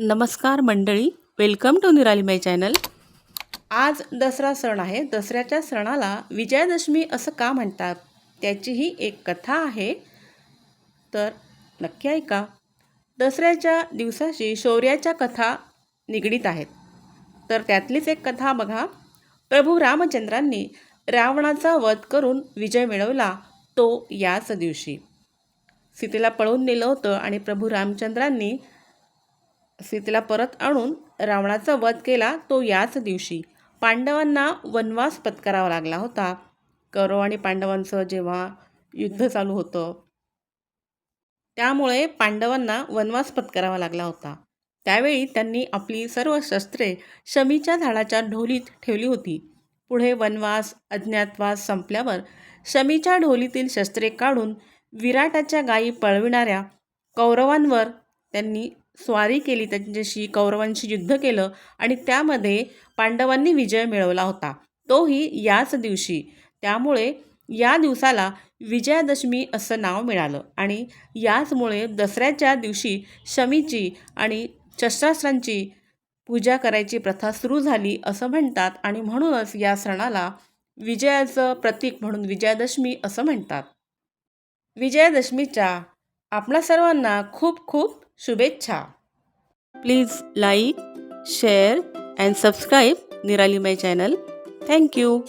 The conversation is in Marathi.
नमस्कार मंडळी, वेलकम टू निराली माय चॅनल. आज दसरा सण आहे. दसऱ्याच्या सणाला विजयादशमी असं का म्हणतात, त्याचीही एक कथा आहे, तर नक्की ऐका. दसऱ्याच्या दिवसाशी शौर्याच्या कथा निगडीत आहेत. तर त्यातलीच एक कथा बघा. प्रभू रामचंद्रांनी रावणाचा वध करून विजय मिळवला तो याच दिवशी. सीतेला पळवून नेलं होतं आणि प्रभू रामचंद्रांनी सीतेला परत आणून रावणाचा वध केला तो याच दिवशी. पांडवांना वनवास पत्करावा लागला होता. कौरव आणि पांडवांचं जेव्हा युद्ध चालू होतं, त्यामुळे पांडवांना वनवास पत्करावा लागला होता. त्यावेळी त्यांनी आपली सर्व शस्त्रे शमीच्या झाडाच्या ढोलीत ठेवली होती. पुढे वनवास अज्ञातवास संपल्यावर शमीच्या ढोलीतील शस्त्रे काढून विराटाच्या गायी पळविणाऱ्या कौरवांवर त्यांनी स्वारी केली, त्यांच्याशी कौरवांशी युद्ध केलं आणि त्यामध्ये पांडवांनी विजय मिळवला होता, तोही याच दिवशी. त्यामुळे या दिवसाला विजयादशमी असं नाव मिळालं आणि याचमुळे दसऱ्याच्या दिवशी शमीची आणि शस्त्रास्त्रांची पूजा करायची प्रथा सुरू झाली असं म्हणतात आणि म्हणूनच या सणाला विजयाचं प्रतीक म्हणून विजयादशमी असं म्हणतात. विजयादशमीच्या आपल्या सर्वांना खूप खूप शुभेच्छा. Please like, share and subscribe निराली माय चॅनल. थँक्यू.